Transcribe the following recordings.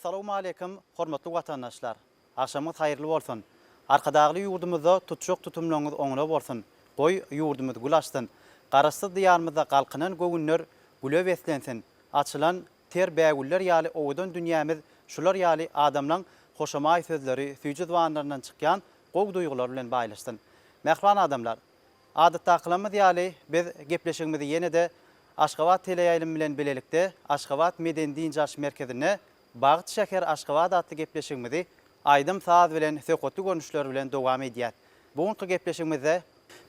Assalamu alaykum, hormatly watandaşlar. Akşamyňyz haýyrly bolsun. Arkadagy ýurdumyzda tutuşok tutumlaryňyz oňla bolsun. Goý ýurdumyz gulaşdyn. Garasy diýarmyzda galkynan göwünler güle beslensin. Açylan ter bägüller ýaly owdan dünýämiz şular ýaly adamlaryň hoşamaý sözleri, süýji zwanlaryndan çykýan gowy duýgular bilen baýlaşdyn. Mähman adamlar, adatda aklamyz ýaly biz gepleşigimizi ýene-de Aşgabat teleýaýlym bilen bilelikde Aşgabat Meden Diýinjaş Merkezine Bagyt şäher Aşgabat adly gepleşigimizi Aýdym Saz bilen söhbetli görnüşler bilen dowam edýär. Bugunky gepleşigimizde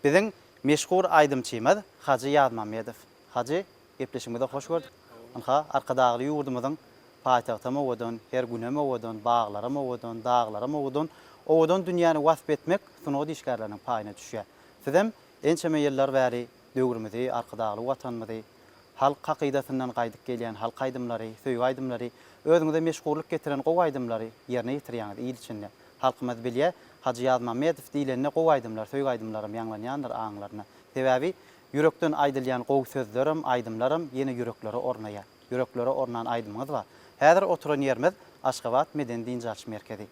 biziň meşhur aýdymçymyz Haji Ýazmamedow. Haji, gepleşigimize hoş gördük. Anha arkadagy ýurdumyzyň paýtagtyma owdan, her günem owdan, baglarym owdan, daglarym owdan, owdan dünýäni wasp etmek sunody işgärleriň paýyna düşýär. Sizem ençeme ýyllar bäri döwrümizi, arkadagy watanymyzy, halk akydasyndan gaýdyp gelýän halk aýdymlary, söýgü aýdymlary, özüňize meşgullyk getiren gowy aýdymlary ýerine ýetirýäňiz il içinde. Halkymyz bilýär, Haji Ýazmamedow diýilende gowy aýdymlar, söýgü aýdymlarym ýanglanýandyr aňlaryna. Sebäbi yürekden aýdylýan gowy sözlerim, aýdymlarym ýene yüreklere ornaýar. Yüreklere ornan aýdymyz bar. Häzir oturan ýerimiz Aşgabat Meden Diýinjaş Merkezi.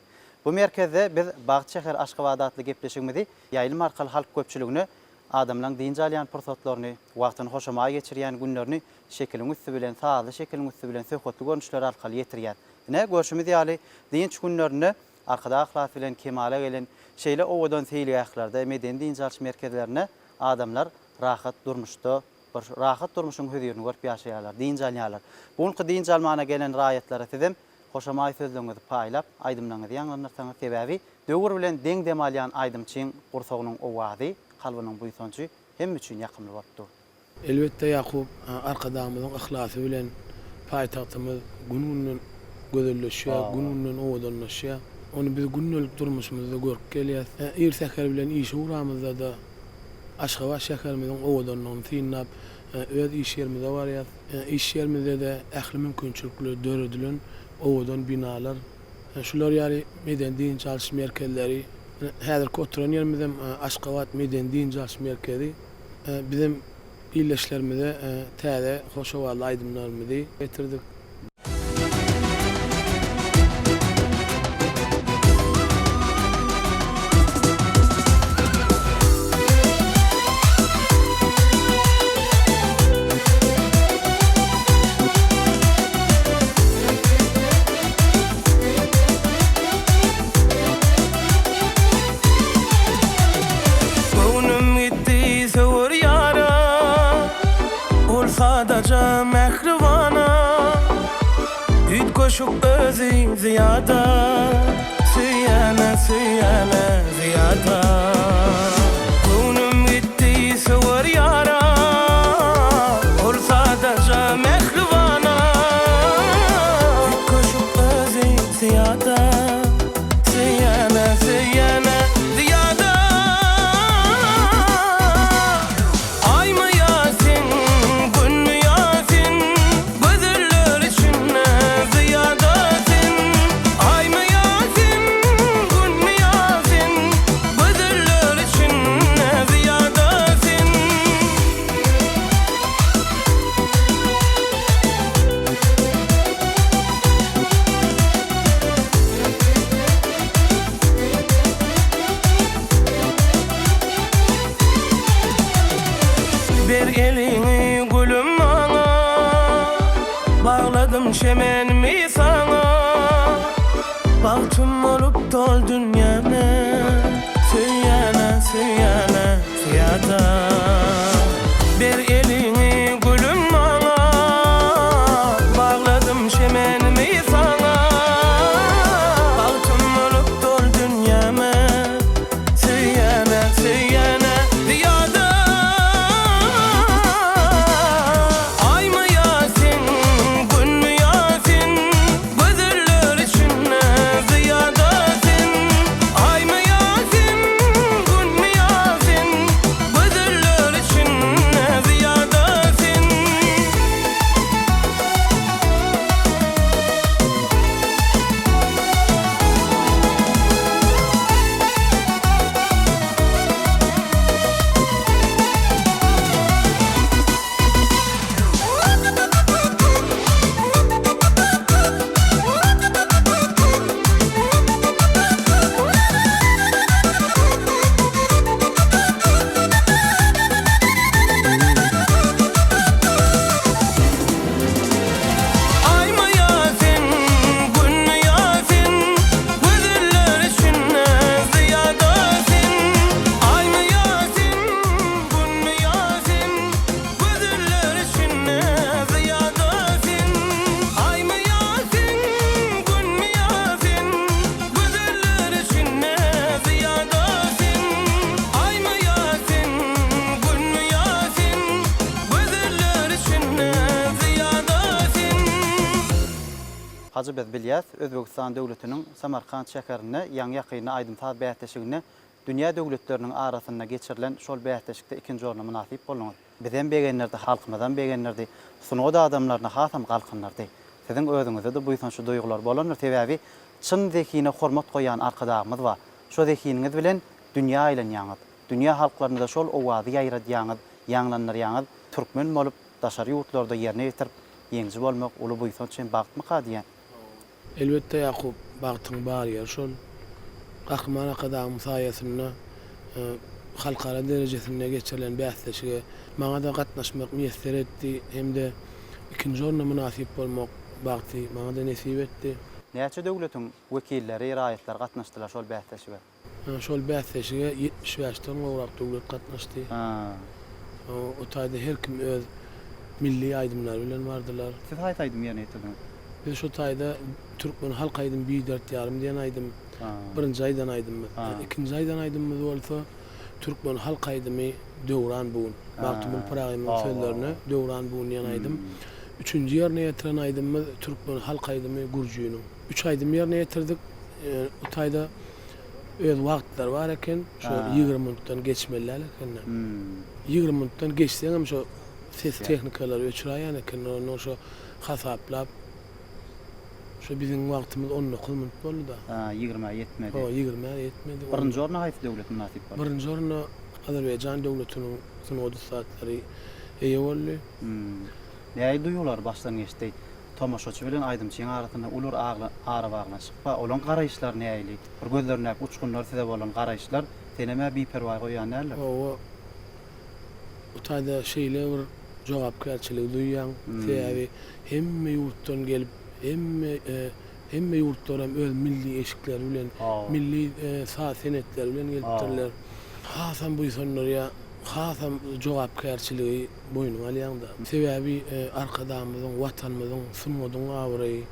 Bu merkezde biz Bagyt şäher Aşgabat adly gepleşigimizi ýaýlym arkaly halk köpçüligine adamlaryň diýinjalýan pursatlaryny, wagtyny hoşama geçirýän günlerini şekiliň üstü bilen, sazy şekiliň üstü bilen söhbetli görnüşler arkaly ýetirýär. Ine görüşimiz ýaly diýinç günlerini arkada ahlat bilen kemale gelen şeýle owdan seýli ýaklarda Meden Diýinjaş merkezlerine adamlar rahat durmuşda, bir rahat durmuşyň höýürini görüp ýaşaýarlar, diýinjalýarlar. Buňky diýinjalmana gelen raýatlara sizem hoşama sözlerinizi paýlap, aýdymlaryňyzy ýanglanyrsaňyz sebäbi döwür bilen deň demalýan aýdymçyň gursagynyň owazy kalbinin buýsançy hem üçin ýakymly bolupdy. Elbette Yakup arkadamyzyň ihlasy bilen paýtagtymyz gününden gözelleşýär, gününden owdanlaşýar. Onu biz günnelik durmuşymyzda görüp gelýär. Ýer-säher bilen iş uğramyzda da Aşgabat şäherimiziň owdanlygyny synap öz iş ýerimize barýar. İş ýerimizde de ähli mümkinçilikler döredilen owdan binalar. Şular ýaly Meden Diýinjaş merkezleri. Häzir oturan ýerimizem Aşgabat Meden Diýinjaş Merkezi. Bizim birleşlerimize täze hoşawatly aýdymlarymyzy getirdik. Sadaca mehrivana Üt koşuk özü ziyada Süyene ziyada Günüm gitti sıvır yara Ol sadaca mehrivana Üt koşuk özü ziyada Süyene ziyada Bir elini gülüm bana Bağladım şemenimi sana Bahtım olup dol dünyana Süyana ziyada Bir elini gülüm bana Bağladım şemenimi sana Bahtım olup dol dünyana Süyana ziyada Bıdırlar biz bilýäs, Özbegistan döwletiniň Samarkand şäherine ýaňy ýakyny aýdymsaz bäýatleşigine dünýä döwletleriniň arasynda geçirilen şol bäýatleşikde ikinji orna münasip bolmagy. Bizden begenlerde, halkymyzdan begenlerde, sunuda adamlaryna hasam galkynlardy. Siziň özüňizde de bu ýa-da duýgular bolanlar sebäbi çyn zekine hormat goýan arkadagymyz bar. Şo zekiniňiz bilen dünýä aýlanýaňyz. Dünýä halklaryna da şol owazy ýaýradýaňyz, ýanglanarýaňyz türkmen bolup daşary ýurtlarda ýerine ýetirip ýeňji bolmak uly bu ýa-da üçin bagtmy diýen. Elbetde Yakup bagtyň bar ýer şol. Gahmana kadam saýasynda halkara derejesinde geçirilen bäsleşige maňa da gatnaşmak meýesser etdi hemde ikinji orna münasip bolmak bagty maňa da nesip etdi. Näçe döwletiň wekilleri, raýatlar gatnaşdylar şol bäsleşige? Şol bäsleşige 75-den gowrak döwlet gatnaşdy. O taýda her kim öz milli aýdymlar bilen bardylar. Siz haýsy aýdym ýerine ýetirdiňiz? Biz şu taýda Türkmen halk aýdym 1-4,5 diýen aýdym. Birinji aýdan aýdymyz. Ikinji aýdan aýdymyz bolsa Türkmen halk aýdymy Döwran bugun. Bagtymyl Pyragymyň sözlerini Döwran bugun diýen aýdym. Üçüncü ýerine ýetiren aýdymyz Türkmen halk aýdymy Gurjuynyň. 3 aýdym ýerine ýetirdik. O taýda öz wagtlar bar eken, şo 20 minutdan geçmeliler eken. 20 minutdan geçseň hem şo ses tehnikalar öçüraýan eken, onu şo hasaplap şo biziň wagtymyz 19 minut boldy da. 20 ýetmedi. 20 ýetmedi. Birinji orna haýsy döwlet münasip boldy? Birinji orna Azerbaýjan döwletiniň synoda saatlary eýe boldy. Näme duýular başdan geçdi? Tomaşaçy bilen aýdymçyň arasynda ular ara baglanşyp, olan garaýşlar näýeli? Bir gözlerine uçkunlar size bolan garaýşlar seneme beperwa goýan näler? O taýda şeýle bir jogapkärçilik duýýan, sebäbi hemme ýurtdan gelip, hemme ýurtlar hem öz milli eşikleri bilen, milli senetler bilen gelipdirler. Hasam bu ýa hasam jogapkärçiligi boýnuň alýanda. Sebäbi arkadamyzyň, watanymyzyň, sunudyň awry.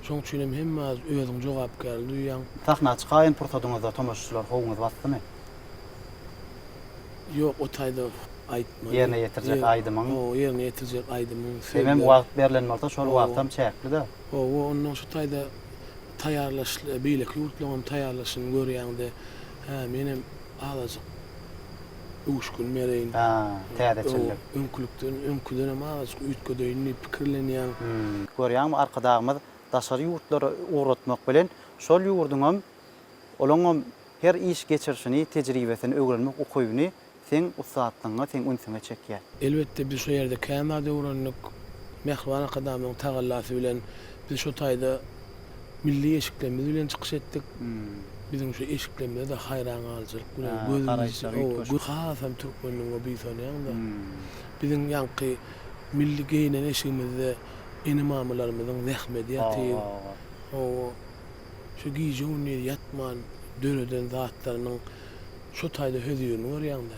Şoň üçin hem hemme özüň jogapkärligi duýýan. Tahnaçy gaýyn pursadyňyzda tomaşaçylar hoňuňyz basdymy? Yok, o taýda aýtma. Ýerine ýetirjek aýdymyň. Ýerine ýetirjek aýdymyň. Hem wagt berilen bolsa şol wagtam çäkli da. Ondan şu taýda taýarlaş, beýlek ýurtlaryň taýarlaşyny görýäňde, menem alaja uçkun mereýin. Täzeçilik. Öňküden hem alaja üýtgedeýini pikirlenýän. Görýärmi arkadagymyz daşary ýurtlary uğratmak bilen şol ýurduňam olaňam her iş geçirişini, tejribesini öwrenmek okuwyny sen usatlygyňa, sen ünsüňe çekýär. Elbetde biz şu ýerde Kanada öwrendik. Mehwana kadamyň tagallasy bilen biz şu taýda milli eşiklerimiz bilen çykyş etdik. Bizim şu eşiklerimizde de hayran alıcılık bilen gözümüz hasam Türkmenliň o biýsanýanda. Bizim ýanky milli geyinen eşigimizde enimamylarymyzyň zähmediýeti. Şu giýjüni ýatman döreden zatlarynyň şu taýda hödüýüni görýäňde.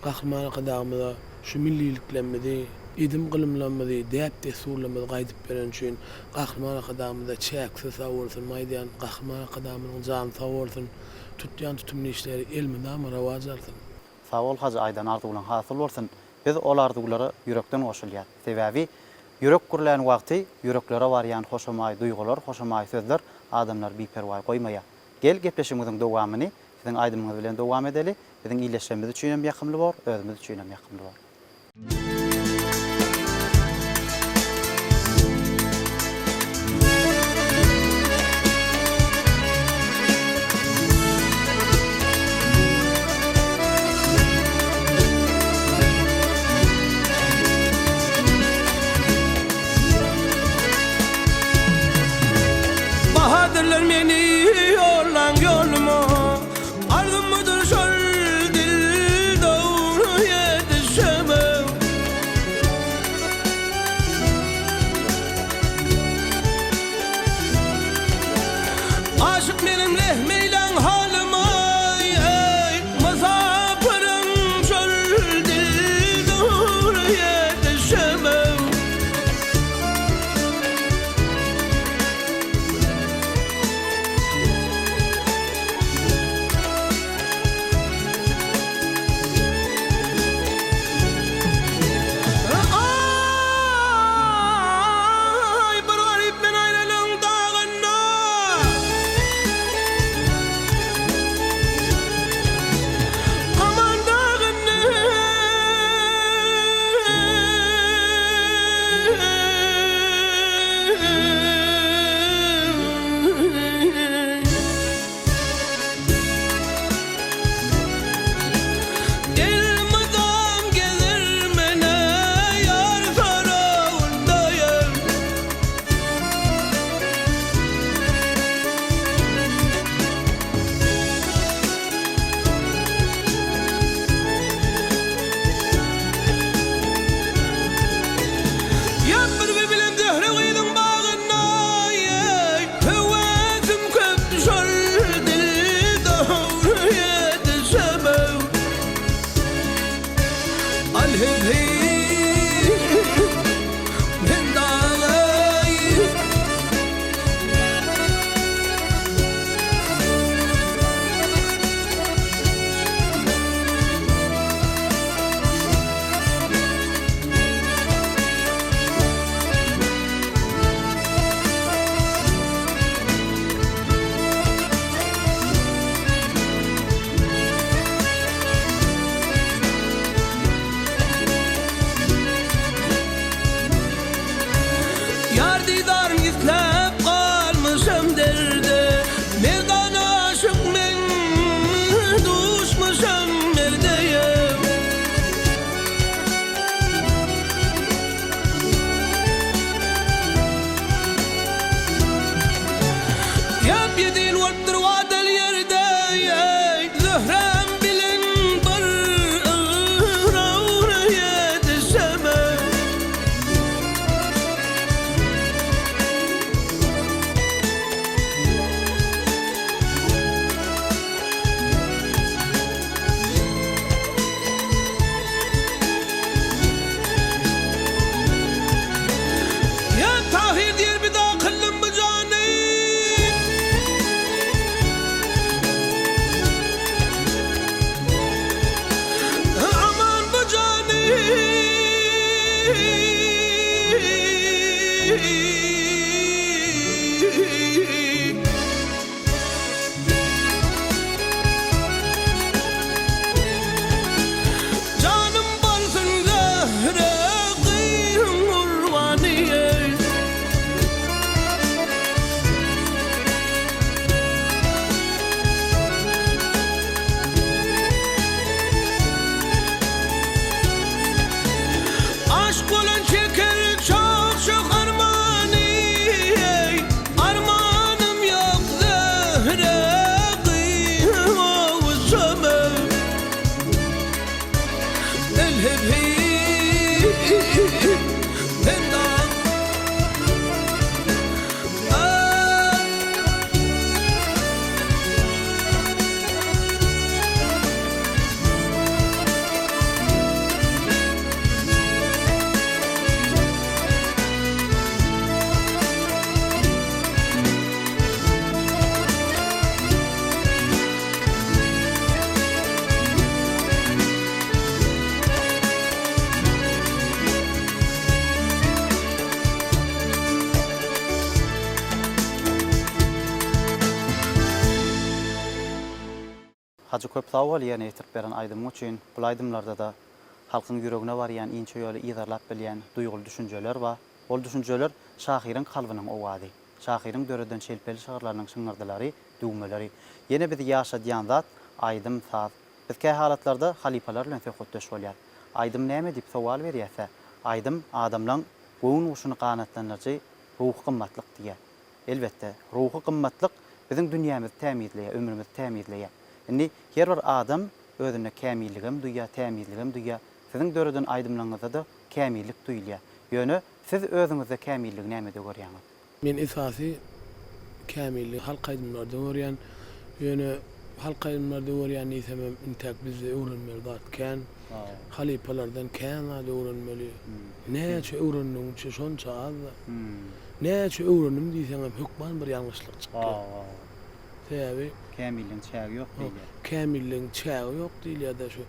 Gahmana kadamyda şu milliliklerimizi, edim gylymlarymyzy, däp desurlarymyzy gaýdyp beren üçin gahmana kadamyda çäksiz awursun maýdan, gahmana kadamynyň jany sag bolsun, tutýan tutumly işleri elminde ama rawaj alsyn. Sag bol Haji Aýdan arzuwlaryň hasyl bolsun. Biz ol arzuwlary ýürekden goşulýar. Sebäbi ýürek gürlän wagty ýüreklere barýan hoşamaý duýgular, hoşamaý sözler adamlar beperwa goýmaýar. Gel gepleşigimiziň dowamyny siziň aýdymyňyz bilen dowam edeli. Biziň iýleşmemiz üçin hem ýakymly bor, özümiz üçin hem ýakymly bor. Bahadırlar meni yollan yoluma, ardımıdır şol dil doğru yetişemem. Yar didar izlep kalmışım derde, merdan aşık men düşmüşüm merdeye. Yap yedil vardır vadel yerde, zöhrem bilen bir ığrağı yetişemem. Ya tahir diyer bir daha kıllım bu cani. Aman bu cani. Canım balsın zehre kıyım urvaniye. Aşk olan çeker çok çok armani. Armanım yok zehre kıyım avuşamam. Elhebi Hendam Hacı köp tawal ýene etip beren aýdym üçin bu aýdymlarda da halkyň ýüregine barýan inçe ýoly ýyzarlap bilýän duýguly düşünjeler we ol düşünjeler şahyryň kalbynyň owady. Şahyryň döreden şelpeli şagyrlarynyň şıňardylary, düwmeleri. Ýene biz ýaşadýan zat aýdym saz. Biz kä halatlarda halipalar bilen söhbetdeş bolýar. Aýdym näme diýip sowal berýärse, aýdym adamlaň goýun uşuny kanatlanyrjy ruh gymmatlyk diýär. Elbetde ruhy gymmatlyk biziň dünýämizi tämizleýär, ömrümizi tämizleýär. Indi her bir adam özüne kämilligim duýýar, tämizligim duýýar. Siziň döreden aýdymlaryňyzda da kämillik duýulýar. Ýöne siz özüňizde kämillik näme diýip görýäňiz? Men esasy kämillik halk aýdymlarda görýän, ýöne halk aýdymlarda görýän näsemem intäk bizde öwrenmeli zatken, halipalardan käna öwrenmeli. Näçe öwrendiňçe şonça az. Näçe öwrendim diýsem hükman bir ýalňyşlyk çykdy. Täbi Kämilliň çägi ýok diýilýär. Kämilliň çägi ýok diýilýär da şu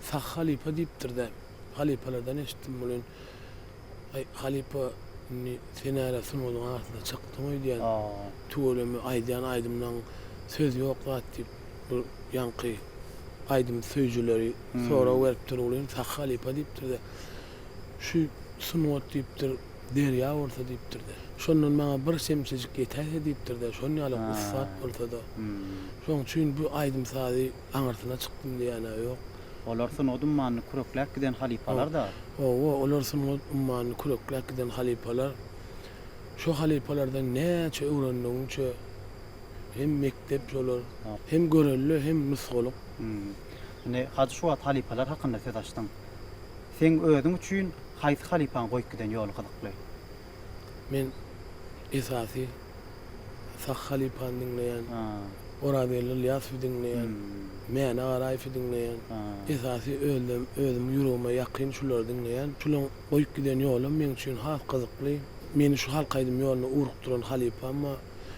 sah halipa diýipdir da. Halipalardan eşitdim bilen. Ay halipa ni senara sunulyň arasynda çykdymy diýen. Tuğulemy aýdyan aýdymdan söz ýok zat diýip bir ýanky aýdym söýjüleri sonra berip durulyn sah halipa diýipdir da. Şu sunuwat diýipdir, derýa bolsa diýipdir da. Şondan maňa bir semçejik ýeter diýipdir da, şonu ýaly ufat bolsa da. Şoň üçin bu aýdym sady aňartyna çykdym diýene ýok. Olar sunudum many kureklek giden halipalar da. Olar sunud ummany kureklek giden halipalar. Şu halipalardan näçe öwrendiňçe hem mektep ýolar, hem görelli, hem nusgalyk. Ine hadi şu wagt halipalar hakynda söz açdyň. Sen özüň üçin haýsy halipaň goýup giden ýoly gyzykly? Men esasy sah halipan dinleyen Orada İlyas dinleyen, meni Arayf dinleyen, esasy özüm ýüregime ýakyn şular dinleyen, şular goýup giden ýolum men üçin has gyzykly. Meni şu halkaydym ýoluna urukduran halipa amma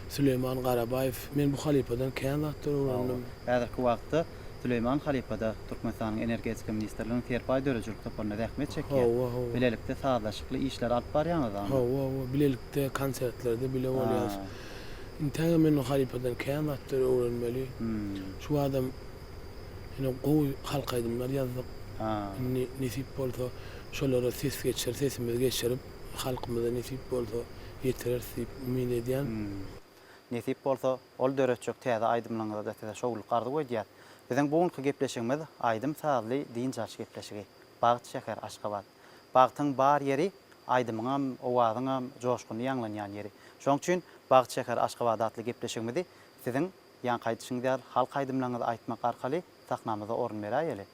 Süleyman Garabayew, men bu halipadan kän zatlar öwrendym. Häzirki wagtda Süleyman Halipada Türkmenistanyň energetika ministrliginiň terpay dörejilik toparına rahmet çekýär. Bilelikde sazlaşykly işler alyp barýanyzam. Bilelikde konsertlerde bile bolýar. Intäge men o halipadan kän zatlar öwrenmeli. Şu adam gowy halkaydymlar ýazdyk. Nesip bolsa şolara ses geçer, sesimiz geçirip halkymyza nesip bolsa ýetirer diýip umid edýän. Nesip bolsa ol döretjek täze aýdymlaryňyza da täze şowul gardy goýdýar. Biziň bugünkü gepleşigimiz aýdym sazly din jarşy gepleşigi. Bagyt şäher Aşgabat. Bagtyň bar ýeri aýdymyňam, owazyňam joşguny ýanglanýan ýeri. Şoň üçin Bagyt şäher Aşgabat adly gepleşigimizi siziň ýan gaýdyşyňyzda halk aýdymlaryňyzy aýtmak arkaly sahnamyza orun berýäli.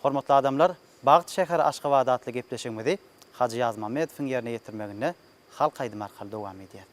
Hormatly adamlar, Bagyt şäher Aşgabat adly gepleşigimizi Hacı Ýazma Medowyň ýerine ýetirmegine halk aýdym arkaly dowam edýär.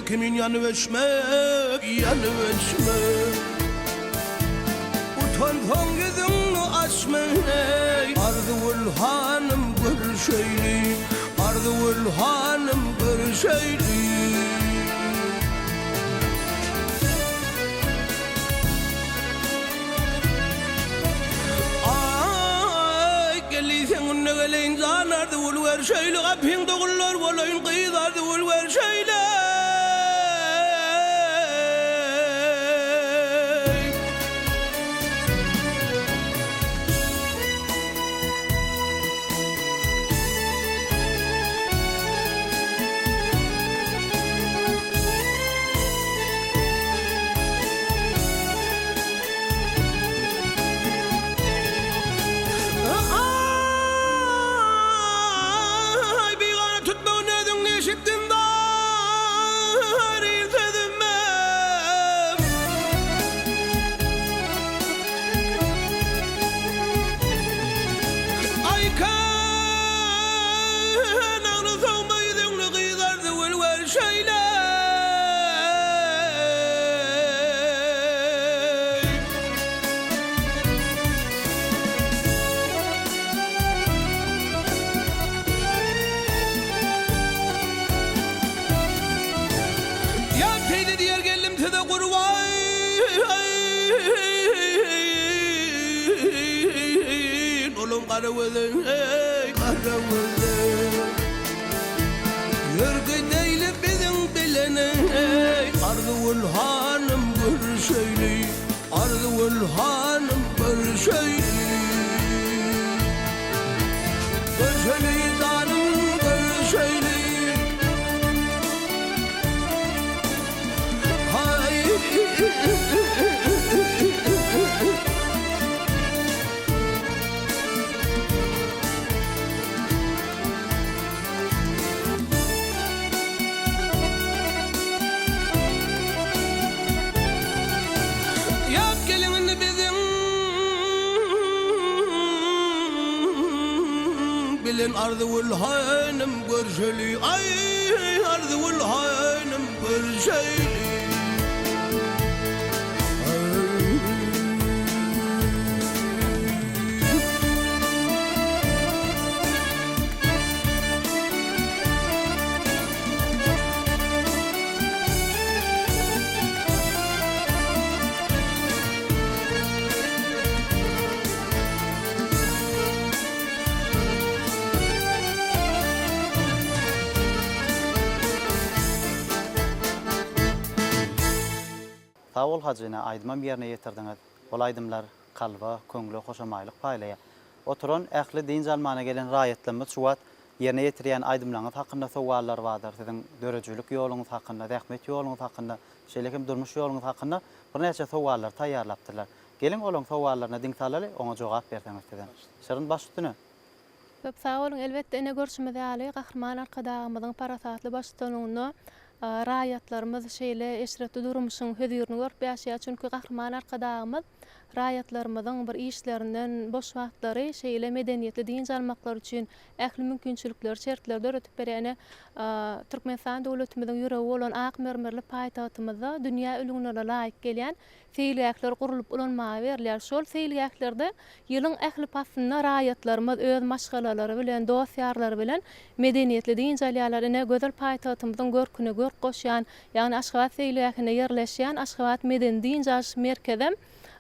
Kimin yanı veşmek, yanı veşmek. Utansan yüzünü açmak. Ardıvul hanım görüşeyli, Ardıvul hanım görüşeyli. Ay geliysen önüne geleyin zan Ardıvul verşeyli. Kapın doğullar olayın kıyız Ardıvul verşeyli. Yürgüdeyle bizim bilene Ardıvul hanım görüşeyli, Ardıvul hanım görüşeyli. Görüşeyli canım görüşeyli. Hay Ardıvul hanım görüşeli, ay Ardıvul hanım görüşeli. Sağ ol hacına aýdymam ýerine ýetirdiňiz. Ol aýdymlar kalba, köňle hoşamaýlyk paýlaýar. Oturan ähli din jalmana gelen raýatlarymyz şu wagt ýerine ýetirýän aýdymlaryňyz hakynda sowallar bardyr. Siziň dörejülik ýoluňyz hakynda, rahmet ýoluňyz hakynda, şeýlekim durmuş ýoluňyz hakynda bir näçe sowallar taýýarlapdylar. Gelin olan sowallaryna diň salaly, oňa jogap berdiňiz dedim. Şeryn başlygyny. Köp sağ olun. Elbette ene görüşmede ýaly gahryman arkadagymyzyň parasatly başlygyny raýatlarymyz şeýle eşretde durmuşyň hödürni görüp ýaşaýar. Çünki gahryman arkadagymyz raýatlarymyzyň bir işlerinden boş wagtlary şeýle medeniýetli din jalmaklar üçin ähli mümkinçilikler, şertler öretip berýäne Türkmenistan döwletimiziň ýüregi bolan ak mermerli paýtagtymyzda dünýä ölümlerine laýyk gelýän feýliýäkler gurulyp ulanmagy berilýär. Şol feýliýäklerde ýylyň ähli pasyna raýatlarymyz öz maşgalalary bilen, dosýarlary bilen medeniýetli din jalýalaryna gözel paýtagtymyzyň görküne görk goşýan, ýagny Aşgabat feýliýäkine ýerleşýän Aşgabat Meden din jaş merkezem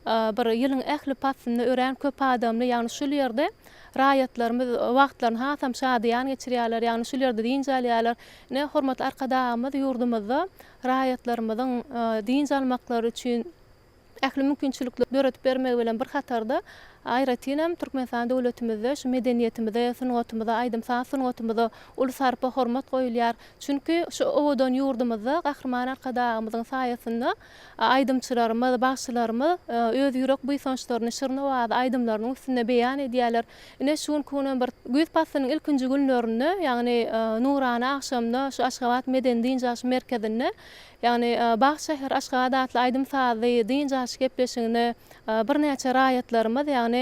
bir ýylyň ähli pasyny ören köp adamly, ýagny şol ýerde raýatlarymyz wagtlaryny hasam şadyan geçirýärler, ýagny şol ýerde din jalýarlar. Ne hormatly arkadaşymyz ýurdumyzda raýatlarymyzyň din jalmaklary üçin ähli mümkinçilikler öretip bermek bilen bir hatarda aýratynam Türkmenistan döwletimizde şu medeniýetimizde, sungatymyzda, aýdym sungatymyzda ulusarpa hormat goýulýar. Çünki şu owadan ýurdumyzda gahryman arkadagymyzyň saýasynda aýdymçylarymyz, bagçylarymyz öz ýürek buýsançlaryny şyrnawaz aýdymlarynyň üstünde beýan edýärler. Ine şuň kunan bir güýz pasynyň ilkinji günlerini, ýagny nurany akşamda şu Aşgabat Meden din jaş merkezinde, ýagny Bagşäher Aşgabat adly aýdym sazy din jaş gepleşigine bir näçe raýatlarymyz, ýagny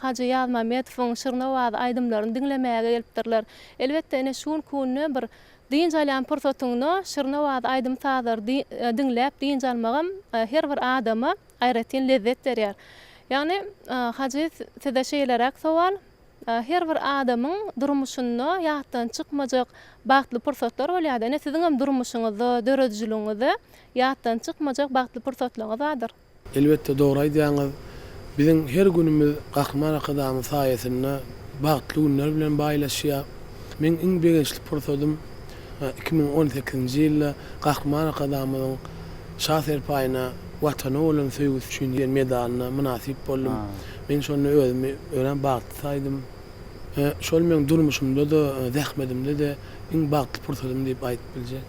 Hacı Ýazmamedowyň şyrnawaz aýdymlaryny dinlemäge gelipdirler. Elbette ine şuň kunny bir din jalyan pursatyny şyrnawaz aýdym sazylar dinläp din jalmagam her bir adama aýratyn lezzet berýär. Ýagny Hacı size şeýlerek sowal, her bir adamyň durmuşyny ýatdan çykmajak bagtly pursatlar bolýar. Ene siziň hem durmuşyňyzda, dörejiligiňizde ýatdan çykmajak bagtly pursatlaryňyz bardyr. Elbette doğru aýdýaňyz. Biziň her günümiz gahryman arkadagymyz saýasynda bagtly günler bilen baýlaşýar. Men iň beýleşli pursatym 2018-nji ýylda gahryman arkadagymyzyň şahser paýyna watana bolan söýgüsi üçin ýer medanyna münasip boldum. Men şonu özümi ören bagtly saýdym. Şol men durmuşymda da, zähmedimde de iň bagtly pursatym diýip aýdyp biljek.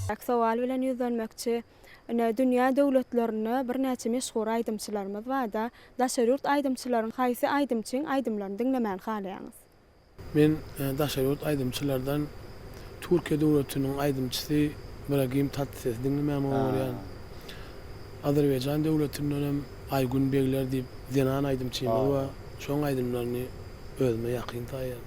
Sowal bilen ýüzlenmekçi dünya döwletlerine bir näçe meşhur aýdymçylarymyz bar da daşarýurt aýdymçylaryň haýsy aýdymçyň aýdymlaryny dinlemän halaýaňyz. Men daşarýurt aýdymçylardan Türkiýe döwletiniň aýdymçysy Ibrahim Tatlıses dinlemän bolýar. Azerbaýjan döwletinden hem Aýgun Begler diýip zenan aýdymçymyz bar. Şoň aýdymlaryny özüme ýakyn taýýar.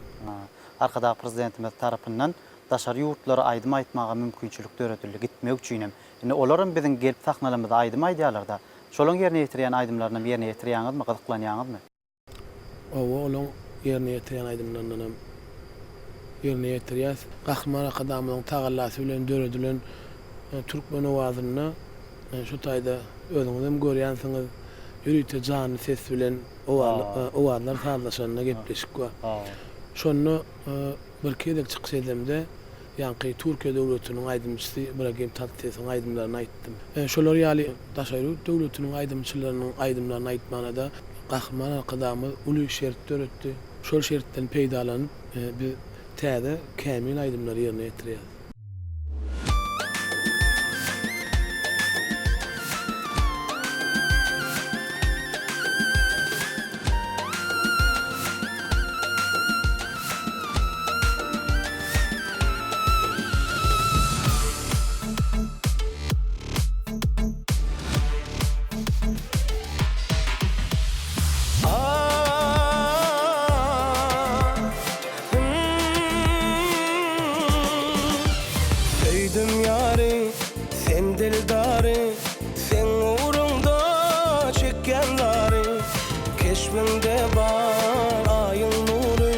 Arkadaş prezidentimiz tarapyndan daşary ýurtlara aýdym aýtmaga mümkinçilik döredildi gitmek üçin. Ine olaryň biziň gelip sahnalymyzda aýdym aýdýarlarda. Şolaň ýerine ýetirýän aýdymlaryny ýerine ýetirýäňizmi, gyzyklanýaňyzmy? Olaň ýerine ýetirýän aýdymlaryndan hem ýerine ýetirýäs. Gahryman akadamyň tagallasy bilen döredilen türkmen owazyny şu taýda özüňiz hem görýänsiňiz. Ýürüýte jany ses bilen owalar sazlaşanyna gepleşik bar. Şonu bir kedek çykyş edemde ýa-ni Türkiýe döwletiniň aýdymçysy Ibrahim Tatlysesiň aýdymlaryny aýtdym. Şolar ýaly daşarýurt döwletiniň aýdymçylarynyň aýdymlaryny aýtmagynda gahryman akadamy uly şert döretdi. Şol şertden peýdalanyp biz täze kämil aýdymlary ýerine ýetirýär. Söydüm yari, sen dildari, sen uğrunda çekken zari. Keşfinde bar ayın nuru,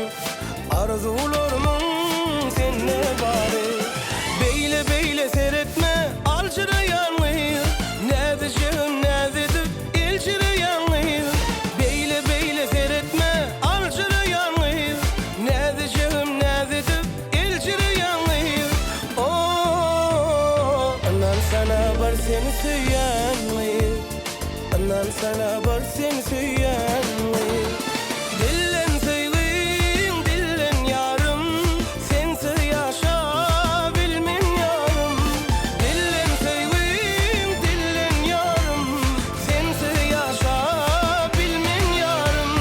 arzularımın seninle bari. Beyle beyle seyretme, alçıra yanlıyır. Nezeceğim nezedip, ilçire yanlıyır. Beyle beyle seyretme, alçıra yanlıyır. Nezeceğim nezedip, ilçire yanlıyır. Anan sana bar seni süýänli, anan sana bar seni süýänli. Dillen söýleýin, dillen ýarym, sensiz ýaşa bilmem ýarym. Dillen söýleýin, dillen ýarym, sensiz ýaşa bilmem ýarym.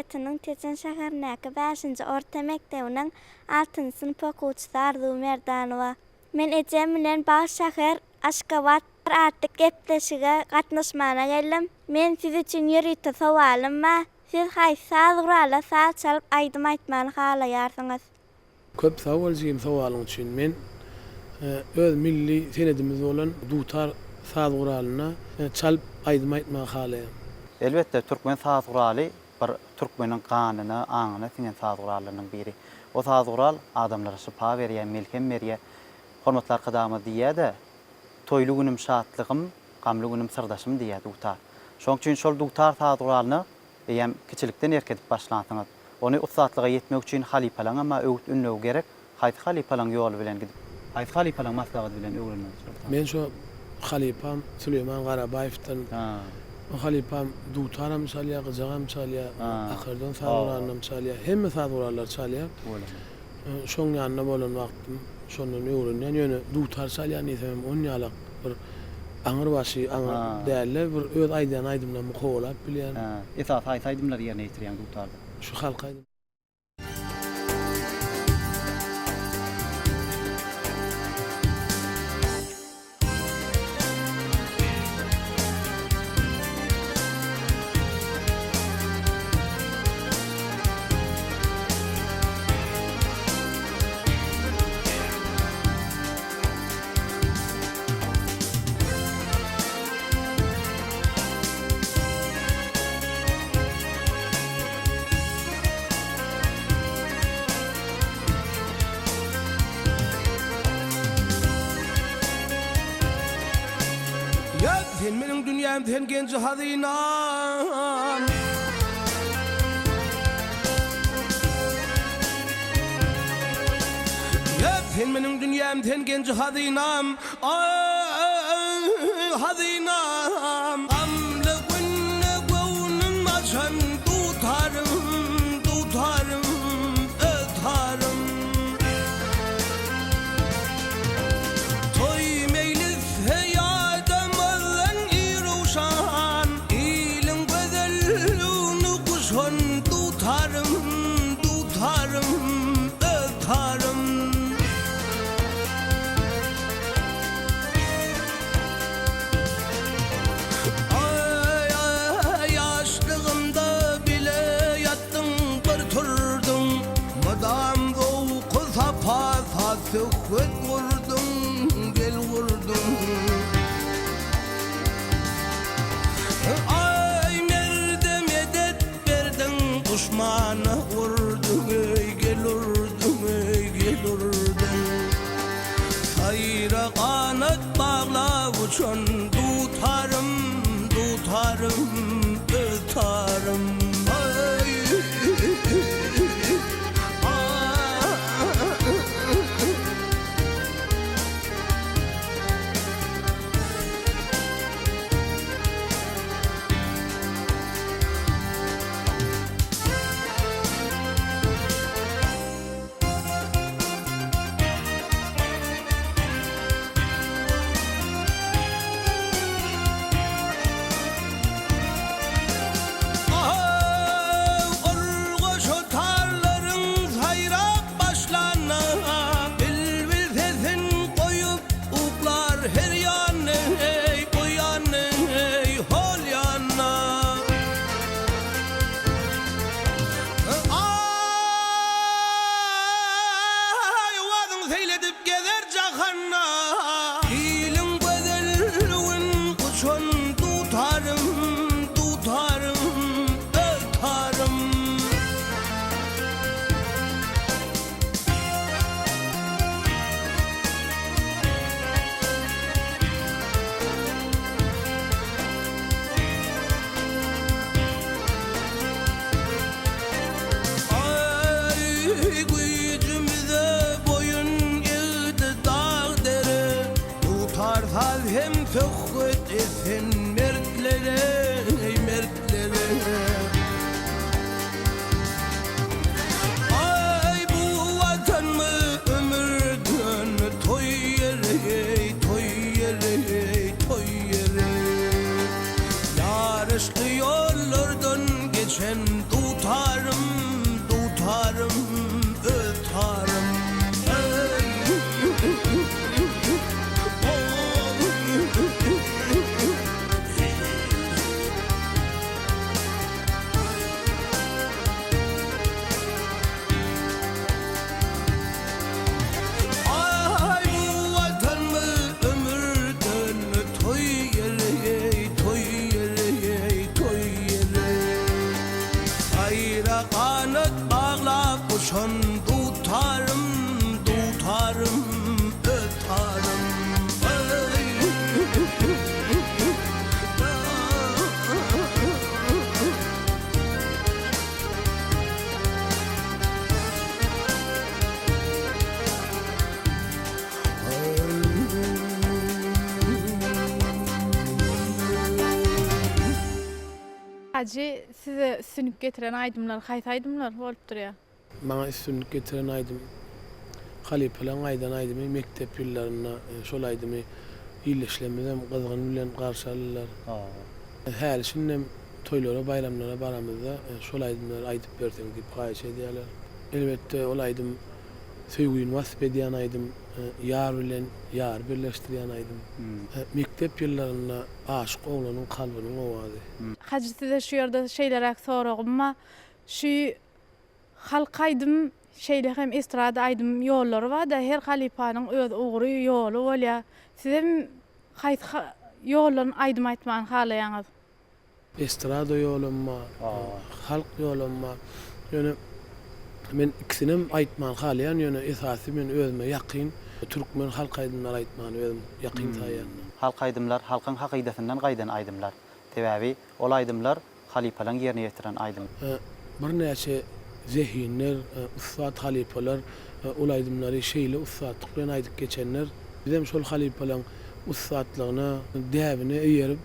Almatynyň Techen şähernäki 5-nji orta mekdebiň 6-njy synp okuwçysy Arzu Merdanowa. Men ejem bilen Baş şäher Aşgabat artyk gepleşige gatnaşmana geldim. Men siz üçin ýerite sowalym ba. Siz haýsy sazgurala saz çalyp aýdym aýtmany halaýarsyňyz? Köp sowalçym sowalyň üçin men öz milli senedimiz bolan dutar saz guralyna çalyp aýdym aýtmany halaýar. Elbette Türkmen saz guraly bir Türkmeniň ganyna, aňyna sinen saz guralynyň biri. O saz gural adamlara şifa berýän, melkem berýär. Hormatly arkadaşlar diýär-de, toýlu günüm şatlygym, gamly günüm sırdaşym diýär dutar. Şoň üçin şol dutar saz guralyny hem kiçilikden erkedip başlantyňyz. Onu ustatlyga yetmek üçin halipalaň ama öwüt ünlöw gerek. Haýsy halipalaň ýoly bilen gidip, haýsy halipalaň maslahat bilen öwrenmek. Men şu halipam Süleyman Garabaýew'dan o halipam dutaram çalýar, gyjagam çalýar, ahyrdan sazguralym çalýar, hemme sazgurallar çalýar. Şoň ýanyna bolan wagtym şondan öwrenýän ýöne dutar çalýar nesem on ýalyk bir aňyr başy, aňyr dälle bir öz aýdan aýdymdan mukawalap bilýän. Esas haýsy aýdymlar ýerine ýetirýän dutarda. Şu halka aýdym. Ya sen meniň dünýäm, sen genji hazinam. Ya sen meniň dünýäm, sen genji hazinam. Hazinam. Amly günne gowunum açan tutarım, tutarım, ötarım. Toy meylis heyadam allan iruşan, ilin gözelliğini kuşan tutarım, tutarım, ötarım. Yaşlığımda bile yattım bir turdum. Madam doğu sapa sıhhat vurdum, gel vurdum. Ay merde medet verdin, düşmana vurdum, ey gel vurdum, ey gel vurdum. Hayra kanat bağla uçan tutarım, tutarım, ötarım. Ay. Seyledip gezer cahanna, ilin gözelliğin kuşun tutarım, tutarım, ötarım. Ay gücümüze boyun eğdi dağ dere, tutar hal hem söhbet etsin mertlere, ey mertlere. Ay bu vatan mı ömürden toy yeri, toy yeri, toy yeri. Yarışlı yollardan geçen tutar tutarım, tutarım, ötarım. Hacı size sünüp getiren aydımlar, hayta aydımlar bolup durýar. Bana üstünlük getiren aydym Halipalan aydan aydymy mektep ýyllaryna şol aydymı ýyleşlemeden gyzgyn bilen garşy alýarlar. Häl şinem toýlara, bayramlara baramyzda şol aydymlary aýdyp berseň diýip gaýşy edýärler. Elbetde ol aydym söýgüni wasp edýän aydym, ýar bilen ýar birleşdirýän aydym. Mektep ýyllaryna aşyk oglanyň kalbynyň owazy. Hacı size şu ýerde şeýlerek soragymma, şu halk aydym şeýle hem estrada aydym ýollary bar da her halipanyň öz ugry ýolu bolýar. Size haýsy ýolun aydym aýtmagyny halaýaňyz? Estrada ýolumma, halk ýolumma. Ýöne men ikisinem aýtmagy halaýan, ýöne esasy men özüme ýakyn türkmen halk aydymlary aýtmagy özüm ýakyn taýýan. Halk aydymlar halkyň hakydatinden gaýdan aydymlar. Täbäbi ol aydymlar halipalan ýerine ýetiren aydym. Bir näçe zehinler, ussat halipalar ol aydymlary şeýle ussatlyk bilen aýdyp geçenler bizem şol halipalan ussatlygyna, däbine eýerip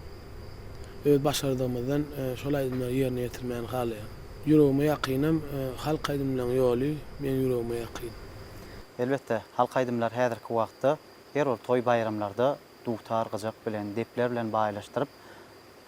öz başardygymyzdan şol aydymlary ýerine ýetirmäni halaýan. Ýüregime ýakynam halk aydymlaryň ýoly men ýüregime ýakyn. Elbetde halk aydymlar häzirki wagtda her bir toy bayramlarda dutar, gyjak bilen, depler bilen baýlaşdyryp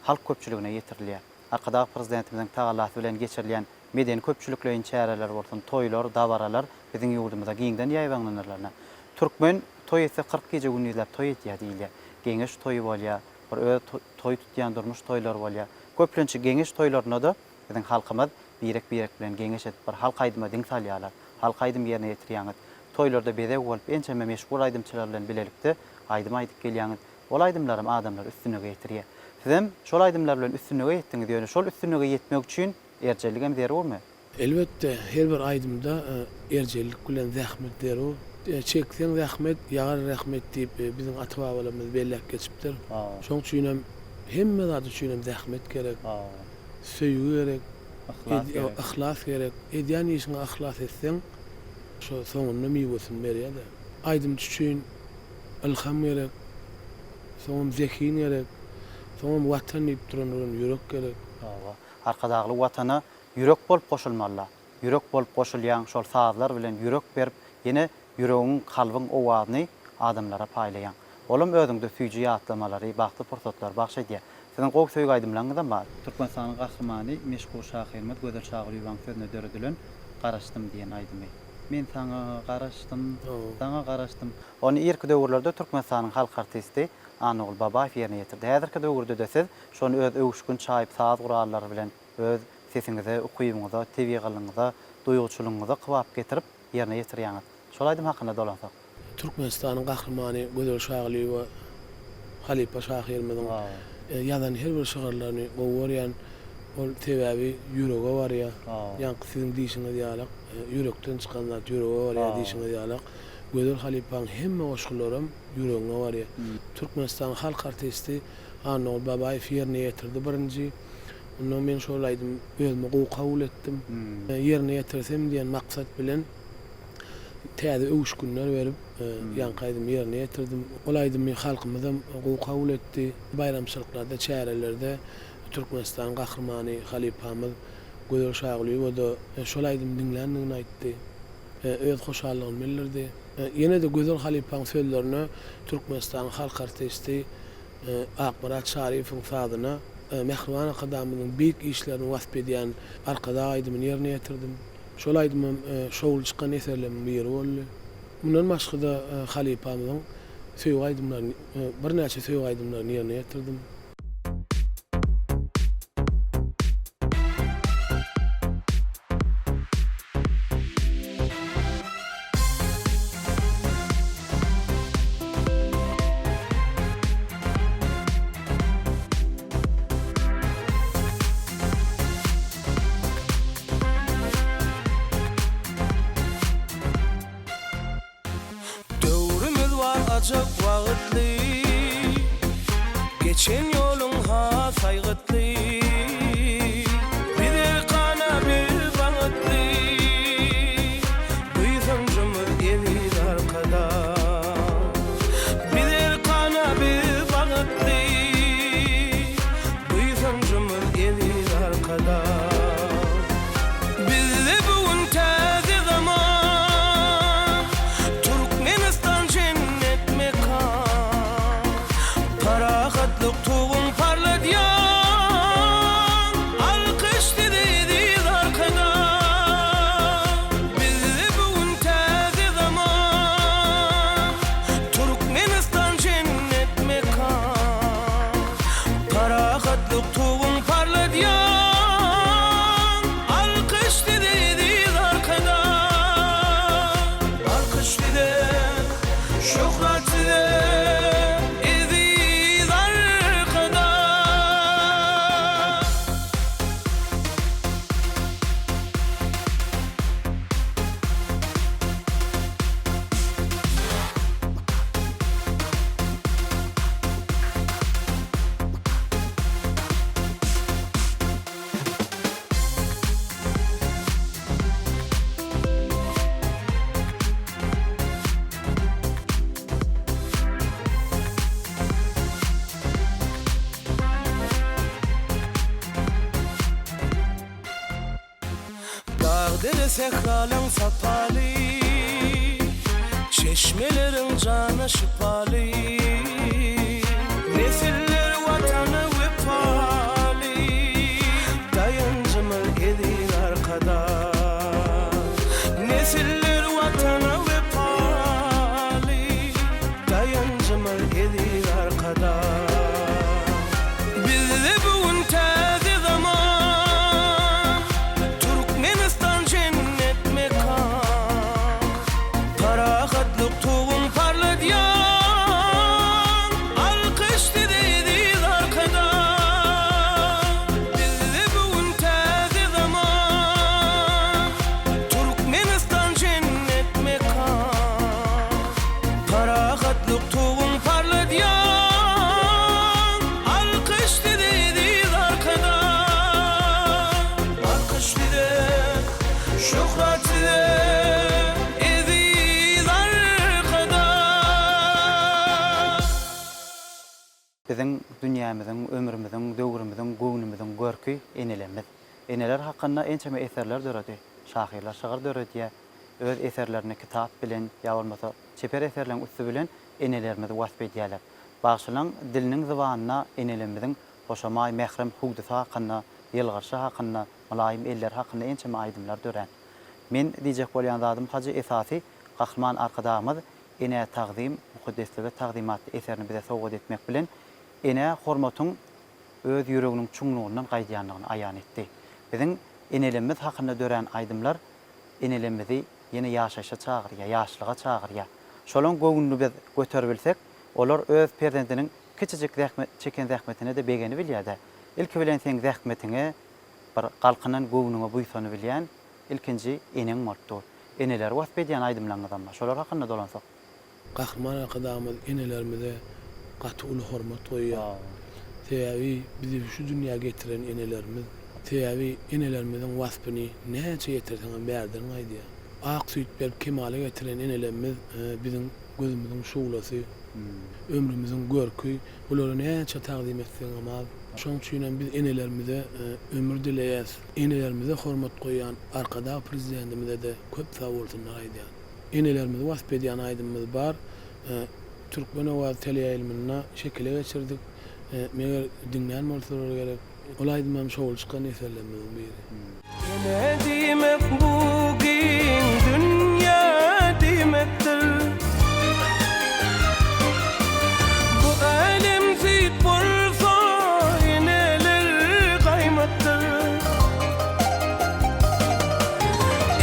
halk köpçüligine ýetirilýär. Arkadaky prezidentimiziň tagallasy bilen geçirilýän medeni köpçüliklerin çäreler bolsun, toylar, dawaralar biziň ýurdumyzda giňden ýaýbanlanyrlar. Türkmen toy etse 40 gece gün ýylap toy etýär diýilýär. Geňeş toy bolýar, bir öz toy tutýan durmuş toylar bolýar. Köplençe geňeş toylaryna da biziň halkymyz birek bilen geňeş etip bir halk aydyma diň salýarlar. Halk aydym ýerine ýetirýär. Toylarda bezek bolup ençeme meşgul aydymçylar bilen bilelikde aydym aýdyp gelýär. Ol aydymlarym adamlar üstüne ýetirýär. Sizem şol aydymlar bilen üstüne ýetdiňiz ýöne şol üstüne ýetmek üçin erjeligem berýärmi? Elbetde her bir aydymda erjelik bilen zähmet berýär. Çeksen zähmet, ýagar rahmet diýip biziň ata-babalarymyz bellek geçipdir. Şoň üçin hemme zat üçin zähmet gerek. Söýgü gerek, ihlas gerek. Edýän işiňe ihlas etseň şo soňunda meýwesini berýär. Aydym üçin ilham gerek. Soňum zekin gerek. Soňum watan diýip duran ýürek gerek. Arkadaky watana ýürek bolup goşulmalylar. Ýürek bolup goşulýan şol sazlar bilen ýürek berip ýene ýüregiň kalbyň owazyny adamlara paýlaýan. Olum özüňde süýji ýatlamalary, bagty pursatlar bagş edýär. Sizin gowy söýgü aydymlaryňyzdan bar. Türkmenistanyň gahrymany Meşgul Şahyrmat Gözel Şagyry ýylan sözüne döredilen garaşdym diýen aýdymy. Men saňa garaşdym. Ony ilki döwürlerde Türkmenistanyň halk artisti Anogul Babaýew ýerine ýetirdi. Häzirki döwürde de siz şonu öz öwüşkün çaýyp saz gurallary bilen öz sesiňize, ukyýyňyza, tebigalyňyza, duýguçylygyňyza kybap getirip ýerine ýetirýäňiz. Şol aydym hakynda dolansak. Türkmenistanyň gahrymany Gözel Şagyry we Halipa Şahyrmyň ýazan her bir şagyrlaryny gowurýan ol täbäbi ýürege barýar. Ýa-ni siziň diýişiňiz ýalyk, ýürekden çykan zat ýürege barýar diýişiňiz ýalyk. Gözel Halipaň hemme goşgularym ýüregine barýar. Türkmenistan halk artisti Anogul Babaýew ýerine ýetirdi birinji. Ondan men şol aydym özüme gowy kabul etdim. Ýerine ýetirsem diýen maksat bilen täze öwüşgünler berip ýankaýdym ýerine ýetirdim. Ol aydym men halkymyzam gowy kabul etdi. Bayramçylyklarda, çärelerde Türkmenistan gahrymany Halipamyz Gözel Şagyry we da şol aydym dinlendigini aýtdy. Öz hoşallygyny bildirdi. Ýene de Gözel Halipaň sözlerini Türkmenistan halk artisti Akbarat Şarifowyň sazyna Mehriban Akadamynyň büyük işlerini wasp edýän arkada aydymyň ýerine ýetirdim. Şol aydymym şowul çykan eserleriň biri boldy. Mundan başga da Halipamyň söýgü aydymlaryny, bir näçe söýgü aydymlaryny ýerine ýetirdim. acak wagtly geçen yolun ha saygıtlı bir kana bir bagıtlı duysancımız gelir arkada bir kana bir bagıtlı duysancımız gelir arkada bizde bugün taze zaman Türkmenistan cennet mekan parahatlık tuğun parladyan alkış dediğiz arkada bizde bugün taze zaman Türkmenistan cennet mekan parahatlık tuğun parladyan alkış dediğiz arkada alkış dedi şöhret dedi ediz arkada Dağdır sehralan sapalı çeşmelerin canı şifalı nesiller vatanı vefalı dayancımız gelir arkada nesiller vatanı vefalı dayancımız gelir arkada bizde bugün taze zaman Türkmenistan cennet mekan parahatlık tuğun parladyan alkış dediğiz arkada bizde bugün taze zaman Türkmenistan cennet mekan parahatlık tuğun parladyan alkış dediğiz arkada alkış dedi şöhret dedi ediz arkada Bizim dünyamızın, ömrümüzün, döwrümüzün, göwnümüzün görkü enelerimiz. Eneler hakkında ençeme eserler döredi. Şahirler şagar döredi. Öz eserlerini kitap bilen, ya olmasa çeper eserlerin üstü bilen enelerimizi wasp ediyorlar. Başlanan dilinin zıvanına enelerimizin hoşamay, mehrem, hugdusu hakkında, yılgarşı hakkında, malayim eller hakkında ençeme aydımlar dören. Men diyecek bolyan zadım hacı esasi Kahraman arkadağımız ene taqdim, mukaddesli ve taqdimat eserini bize sowgat etmek bilen ene hormatın öz yüreginin çuңluğundan gaýdýanlygyny aýan etdi. Biziň enelerimiz hakynda dören aýdymlar enelerimizi ýene ýaşaşa çagyrýar, ýaşlyga çagyrýar. Şolaň göwnüni biz göterip bilsek, olar öz perzendiniň kiçijik çeken zähmetine de begeni bilýär. Ilki bilen sen zähmetine bir galkynan göwnüňe buýsany bilýän ilkinji eneň martdur. Eneler wasp edýän aýdymlaryňdan şolar hakynda dolansak. Kahraman arkadaşımız enelerimize katı ulu hormat koyuyor. Teyavi bizi şu dünyaya getiren enelerimiz, teyavi enelerimizin vasfını nece getirsen berden aydı ya. Ak süt berip kemale getiren enelerimiz bizim gözümüzün şuulası, ömrümüzün görkü, bunları nece taqdim etsen ama şoň üçin biz enelerimize ömür dileýäs. Enelerimize hormat koýan arkada prezidentimize de köp sag bolsunlar aýdy. Enelerimiz wasp edýän aýdymyz bar. Türkmen owaz teleýilmine şekile geçirdik. Meger dinleýän bolsalar gerek. Olaýdym şol çykan eserlerimizden biri. Ne demek bugün dünya demektir. Bu alem zit bolsa eneler kaymaktır.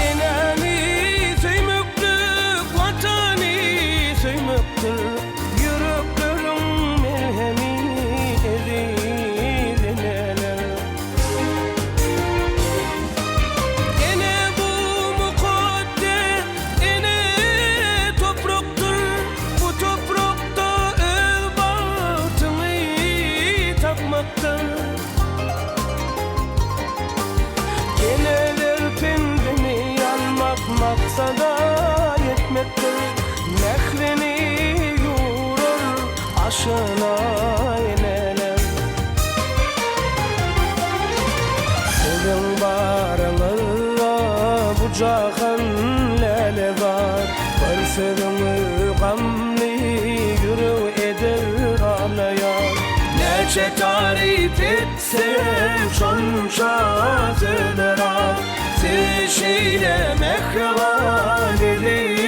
Enemi söymektir, vatani söymektir. Yüreklerin merhemi eziz eneler. Ene bu sözümü gamly yüreği eder ağlayan. Neçe tarif etsem şonşa söyler ağ. Sevişiyle mehriban edir beni.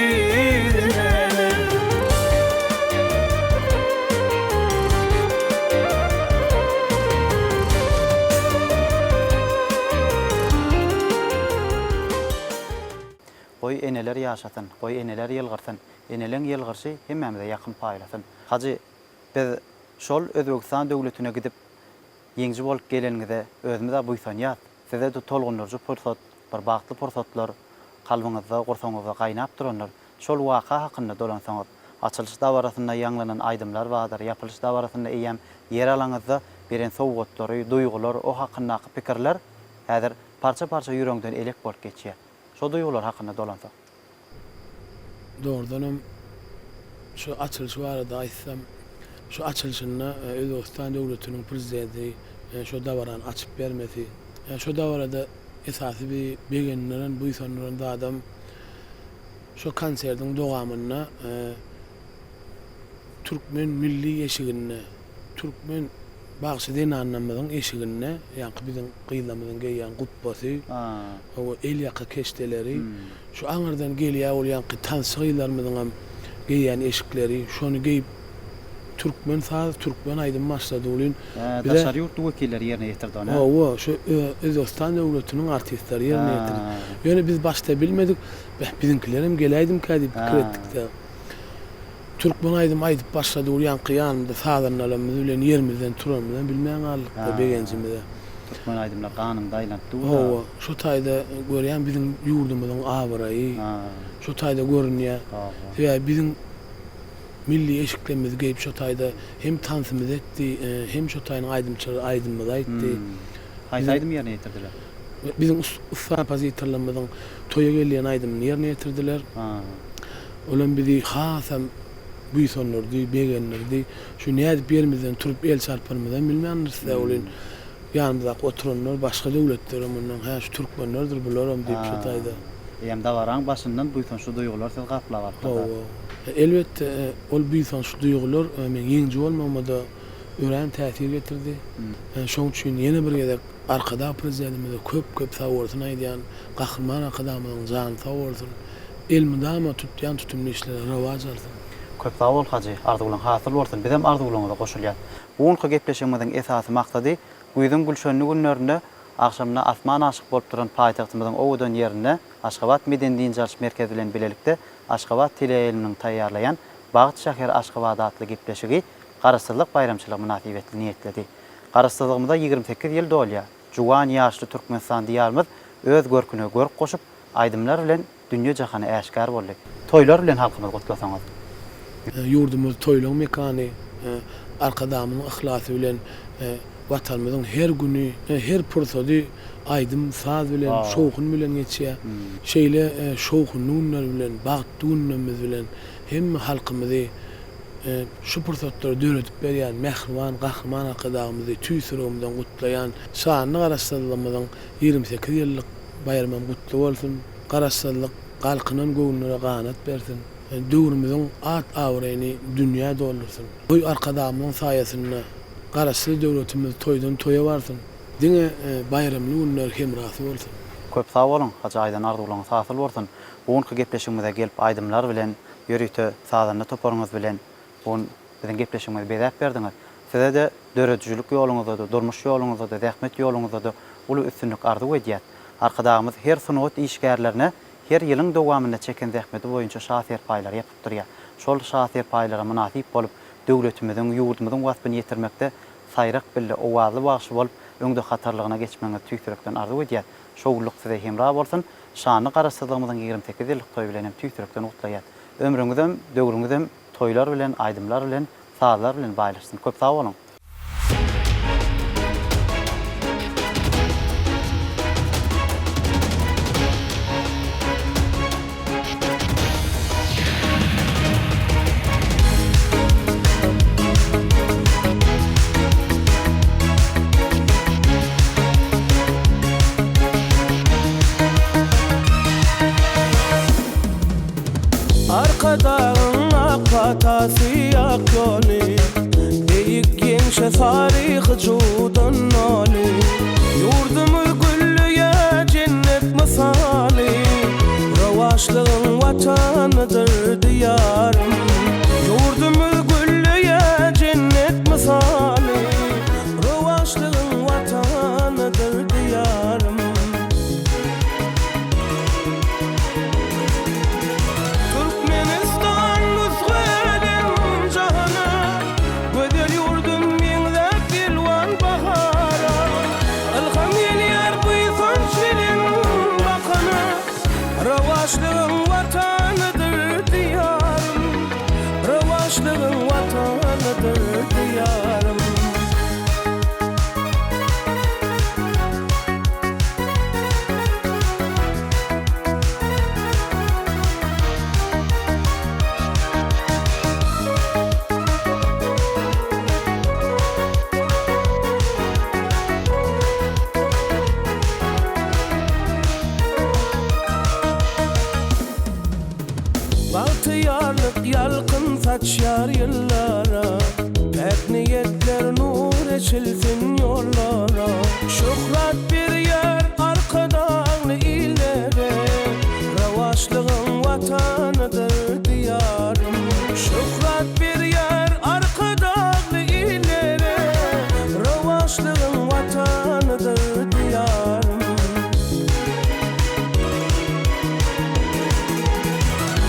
Goý eneler ýaşatyn, goý eneler ýylgyrtyn, eneleň ýylgyrşy hemmemide ýakyn paýlasyn. Haji biz şol Özbegistan döwletine gidip ýeňji bolup gelenigide özümizde buýsan ýat. Size de tolgunlarjy pursat, bir bagtly pursatlar kalbyňyzda, gorsaňyzda gaýnap duranlar. Şol waka hakynda dolansaňyz, açylyş dawarasynda ýanglanan aýdymlar bardyr, ýapylyş dawarasynda eýem ýer alaňyzda beren sowgatlary, duýgular, o hakyndaky pikirler häzir parça-parça ýüregiňden elek bolup geçýär. Şo duýgular hakynda dolansa. Doğrudanım şu açılış var da aýtsam, şu açılışyna Özbegistan döwletiniň prezidenti şu davaran açyp bermesi, şu davarada esasy bir begenlerin buýsanlaryň da adam şu konserdiň dogamyna Türkmen milli eşigine, Türkmen bagşy diýen anlamyň eşigine, ýa-ni biziň gynamyň geýän gutbasy, o el ýaka keşdeleri, şu aňyrdan gelýär bolýan tansygylarmyň geýän eşikleri, şonu geýip Türkmen saz, Türkmen aýdym başlady bolýan. Daşary ýurt wekilleri ýerine ýetirdi onu. O şu Özbegistan döwletiniň artistleri ýerine ýetirdi. Ýöne biz başta bilmedik, biziňkilerim geleýdim kädip pikir etdik. Türkmen aýdym aýdyp başlady bolýan ýanynda sadarnalarymyz bilen ýerimizden turamyzdan bilmeýän galykda begenjimizde. Türkmen aýdymlar ganyňda aýlandy. O şu taýda görýän biziň ýurdumyzyň awraýy, şu taýda görünýär. Ýa biziň milli eşiklerimiz geýip şu taýda hem tansymyz etdi, hem şu taýyň aýdymyzy aýtdy. Haýsy aýdym ýerine ýetirdiler? Biziň usta pozitorlarymyzyň toýa gelýän aýdymyny ýerine ýetirdiler. Olan bizi hasam buýsanlardy, begenlerdi. Şu nädip ýerimizden turup el çarpyrmyzdan bilmeýändir bolýan. Ýanymyzda oturanlar başga döwletlerimiň şu türkmenlerdir bularam diýip şu taýda. Ýa-ni dawaraň başyndan buýsan şu duýgular siz gaplap atdylar. Elbette ol buýsan şu duýgular men ýeňji bolmamada ören täsir getirdi. Şoň üçin ýene bir gezek arkada prezidentimize köp sag bolsun aýdýan gahrman akadamyň jany sag bolsun. Elmidama tutýan tutumly işlere rawaj alsyn. Köp sag bol haji, arzuwlaryň hasyl bolsun. Biz hem arzuwlaryňyza goşulýar. Buňky gepleşigimiziň esasy maksady güýdüň gülşenli günlerinde akşamna asman aşyk bolup duran paýtagtymyzyň owdan ýerine Aşgabat Medeniýet Jarşy merkezi bilen bilelikde Aşgabat teleýylmyň taýýarlaýan Bagyt şäher Aşgabat adly gepleşigi Garaşsyzlyk bayramçylygy münasibetli niýetledi. Garaşsyzlygymyzda 28 ýyl dolýar. Juwan ýaşly Türkmenistan diýarymyz öz görküne görk goşup aýdymlar bilen dünýä jahany äşkar boldy. Toýlar bilen halkymyz gutlasaňyz. Ýurdumyz toýlaň mekany, arkadamyň ihlasy bilen watanymyzyň her güni, her pursady aýdym saz bilen, şowkun bilen geçýär. Şeýle şowkunlar bilen, bagtynlarymyz bilen hem halkymyzy şu pursatlary döretip berýän mehriban, gahrman akadamyzy tüýsürümden gutlaýan şanly Garaşsyzlygymyzyň 28 ýyllyk bayramy gutly bolsun. Garaşsyzlyk galkynyň göwnüne ganat bersin. Döwrümüziň at awraýyny dünýä doldursun. Bu arkadamyň saýasynda Garaşsyz döwletimiz toýdan toýa barsyn. Diňe bayramly günler hemrasy bolsun. Köp sag bolun, haja aýdan arzuwlaryň hasyl bolsun. Buňky gepleşigimizde gelip aýdymlar bilen, ýörüýte sadarna toparyňyz bilen bun biziň gepleşigimizi beýdäp berdiňiz. Size de döredijlik ýoluňyzda, durmuş ýoluňyzda, zähmet ýoluňyzda uly üstünlik arzuw edýär. Arkadamyz her sunat işgärlerine her ýylyň dowamyna çeken zähmeti boýunça şahsyr paýlar ýapyp durýar. Şol şahsyr paýlara munasip bolup döwletimiziň, ýurdumyzyň waspyny ýetirmekde saýrak bille owazly bagşy bolup öňde hatarlygyna geçmeňi tüýsürekden arzuw edýär. Şowluk size hemra bolsun. Şanly Garaşsyzlygymyzyň 28 ýyllyk toý bilen hem tüýsürekden gutlaýar. Ömrüňizem, döwrüňizem toýlar bilen, aýdymlar bilen, sazlar bilen baýlaşsyn. Köp sag bolun. Arkadağın akbatası yak yolu Eyik gençe tarih cudan nali Yurdumuz güllüye cennet misali Ravaşlığın vatanıdır diyarım Yurdumuz güllüye cennet misali Ravaşlığın vatanıdır diyarım Türkmenistan müzgülün cahana Göder yurdum minle bilvan bahara Alham yeliyar buysan şirin bakana Ravaşlığın vatanıdır diyarım Ravaşlığın vatanıdır diyarım Bahtiyarlık yalkın saçar yıllara Pek niyetler nur eçilsin yollara Şöhret bir yer arkadağlı illere Ravaşlığın vatanıdır diyarım Şöhret bir yer arkadağlı illere Ravaşlığın vatanıdır diyarım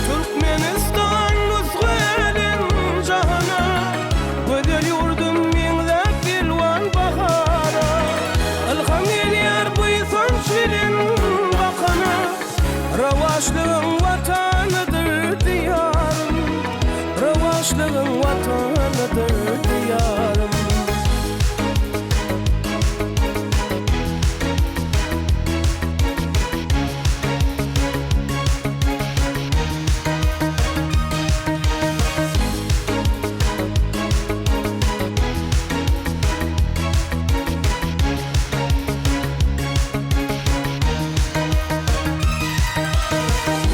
Türkmenistan müzgülün cahana Göder yurdum minle bilvan bahara Alham yeliyar buysan şirin bakana Ravaşlığın vatanıdır diyarım Ravaşlığın vatanıdır diyarım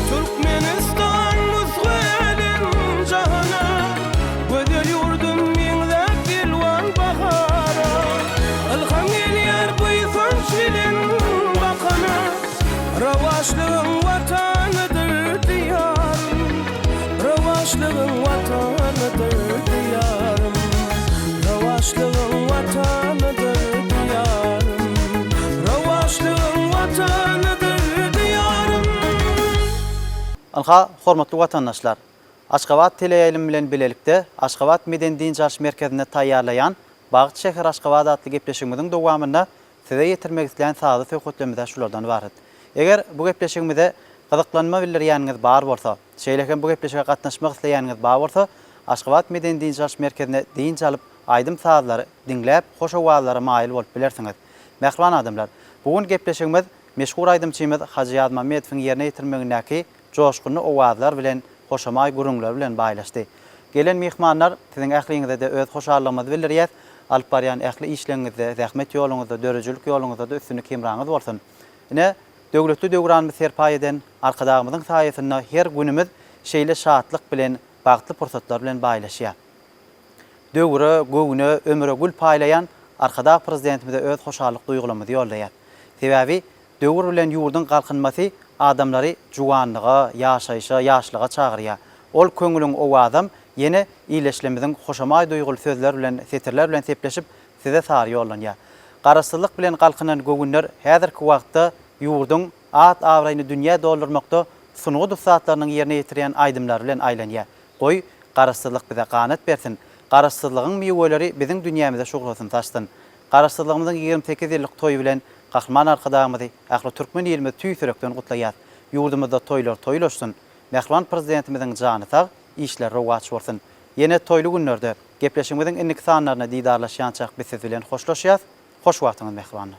Türkmenistan müzgülün cahana Göder yurdum minle bilvan bahara Alham yeliyar buysan şirin bakana Ravaşlığın vatanıdır diyarım Ravaşlığın vatanıdır diyarım Ravaşlığın vatanıdır diyarım Ravaşlığın vatanıdır diyarım Alha, hormatly vatandaşlar. Aşgabat teleýaýlym bilen bilelikde Aşgabat Meden Din Jarş Merkezine taýýarlaýan Bagyt şäher Aşgabat adly gepleşigimiziň dowamyna size ýetirmek isleýän sady söhbetlerimiz şulardan ibaret. Eger bu gepleşigimizde gyzyklanma bildirýäniňiz bar bolsa, şeýleken bu gepleşige gatnaşmak isleýäniňiz bar bolsa, Aşgabat Meden Din Jarş Merkezine diň çalyp aýdym sadlary dinläp, hoş owazlara maýyl bolup bilersiňiz. Mehriban adamlar, bugun gepleşigimiz meşhur aýdymçymyz Haji Ýazmamedowyň ýerine ýetirmegindäki joşguny owazlar bilen, hoşamaý gurunglar bilen baýlaşdy. Gelen mehmanlar siziň ähliňizde de öz hoşallygyňyzy bildirýär. Alyp barýan ähli işleňizde, zähmet ýoluňyzda, dörejülik ýoluňyzda da üstünlük kimraňyz bolsun. Ine döwletli döwranmy serpaý eden arkadagymyzyň saýasynda her günümiz şeýle şatlyk bilen, bagtly pursatlar bilen baýlaşýar. Döwre, göwüne, ömüre gül paýlayan arkadag prezidentimize öz hoşallyk duýgularymyzy ýoldaýar. Sebäbi döwür bilen ýurdun galkynmasy adamlary juwanlyga, ýaşaýşa, ýaşlyga çagyrýar. Ol köňüliň owazam ýene iýleşlemizin hoşamaý duýgul sözler bilen, setirler bilen sepleşip size sary ýollanýar. Garaşsyzlyk bilen galkynan göwünler häzirki wagtda ýurdun at awraýny dünýä doldurmakda sunugy dusatlarynyň ýerine ýetirýän aýdymlar bilen aýlanýar. Goý garaşsyzlyk bize kanat bersin. Garaşsyzlygyň meweleri biziň dünýämize şuglasyn taşdyn. Garaşsyzlygymyzyň 28 ýyllyk toýu bilen Kahraman arkadağımızı ähli türkmen ýerimizi tüýsürekden gutlaýar. Ýurdumyzda toýlar toýlaşsyn. Mehriban prezidentimizin jany sag, işler rowaç bolsun. Ýene toýly günlerde gepleşigimiziň innik sanlaryna didarlaşýan çak biz siz bilen hoşlaşýar. Hoş wagtyňyz mehriban.